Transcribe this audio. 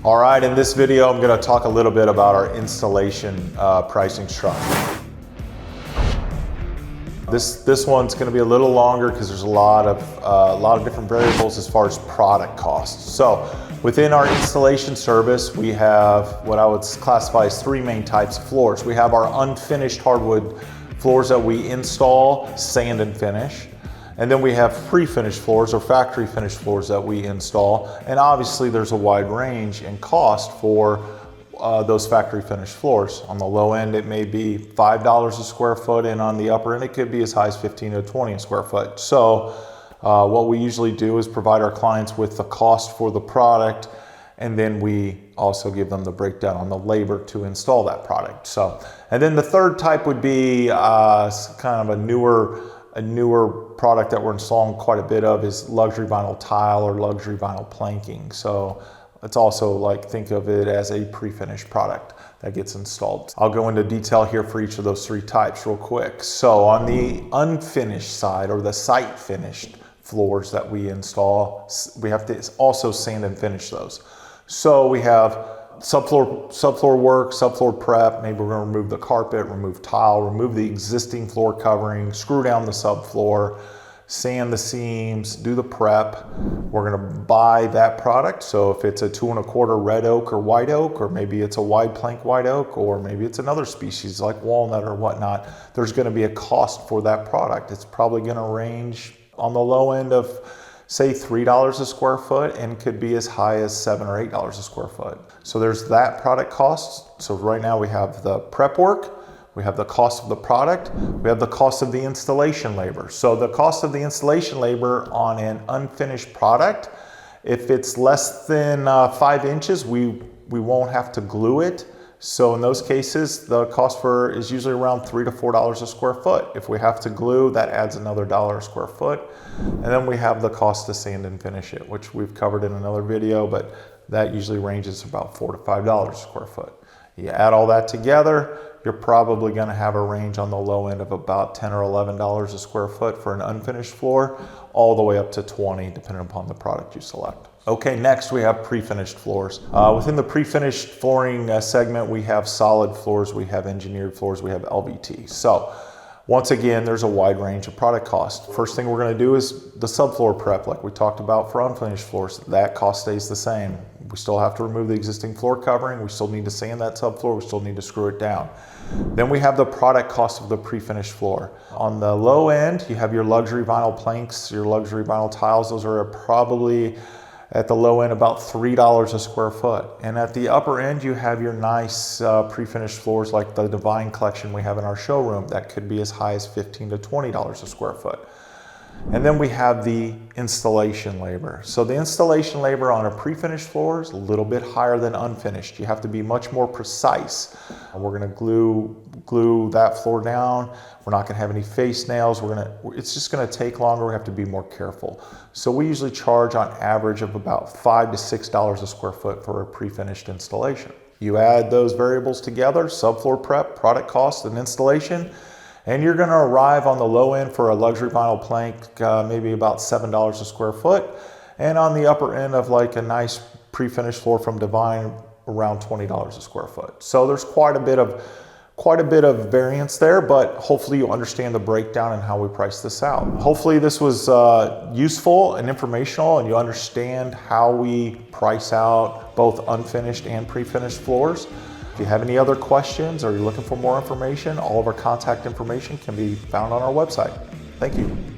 All right, in this video, I'm gonna talk a little bit about our installation pricing structure. This one's gonna be a little longer because there's a lot of different variables as far as product costs. So within our installation service, we have what I would classify as three main types of floors. We have our unfinished hardwood floors that we install, sand and finish. And then we have pre-finished floors or factory finished floors that we install. And obviously there's a wide range in cost for those factory finished floors. On the low end, it may be $5 a square foot, and on the upper end, it could be as high as 15 to 20 a square foot. So what we usually do is provide our clients with the cost for the product, and then we also give them the breakdown on the labor to install that product. So, and then the third type would be kind of a newer product that we're installing quite a bit of is luxury vinyl tile or luxury vinyl planking. So it's also like, think of it as a pre-finished product that gets installed. I'll go into detail here for each of those three types real quick. So on the unfinished side, or the site finished floors that we install, we have to also sand and finish those. So we have subfloor work, subfloor prep. Maybe we're gonna remove the carpet, remove tile, remove the existing floor covering, screw down the subfloor, sand the seams, do the prep. We're gonna buy that product. So if it's a 2 1/4 red oak or white oak, or maybe it's a wide plank white oak, or maybe it's another species like walnut or whatnot, there's gonna be a cost for that product. It's probably gonna range on the low end of, say, $3 a square foot, and could be as high as $7 or $8 a square foot. So there's that product cost. So right now we have the prep work, we have the cost of the product, we have the cost of the installation labor. So the cost of the installation labor on an unfinished product, if it's less than 5 inches, we won't have to glue it. So in those cases, the cost is usually around $3 to $4 a square foot. If we have to glue, that adds another $1 a square foot. And then we have the cost to sand and finish it, which we've covered in another video, but that usually ranges about $4 to $5 a square foot. You add all that together, you're probably gonna have a range on the low end of about $10 or $11 a square foot for an unfinished floor, all the way up to 20, depending upon the product you select. Okay, next we have pre-finished floors. Within the pre-finished flooring segment, we have solid floors, we have engineered floors, we have LVT. So once again, there's a wide range of product cost. First thing we're gonna do is the subfloor prep, like we talked about for unfinished floors. That cost stays the same. We still have to remove the existing floor covering, we still need to sand that subfloor, we still need to screw it down. Then we have the product cost of the pre-finished floor. On the low end, you have your luxury vinyl planks, your luxury vinyl tiles. Those are probably at the low end about $3 a square foot. And at the upper end, you have your nice pre-finished floors like the Divine collection we have in our showroom. That could be as high as $15 to $20 a square foot. And then we have the installation labor. So the installation labor on a pre-finished floor is a little bit higher than unfinished. You have to be much more precise. We're gonna glue that floor down. We're not gonna have any face nails. It's just gonna take longer. We have to be more careful. So we usually charge on average of about $5 to $6 a square foot for a pre-finished installation. You add those variables together, subfloor prep, product cost, and installation, and you're gonna arrive on the low end for a luxury vinyl plank, maybe about $7 a square foot. And on the upper end of like a nice pre-finished floor from Divine, around $20 a square foot. So there's quite a bit of variance there, but hopefully you understand the breakdown and how we price this out. Hopefully this was useful and informational, and you understand how we price out both unfinished and pre-finished floors. If you have any other questions or you're looking for more information, all of our contact information can be found on our website. Thank you.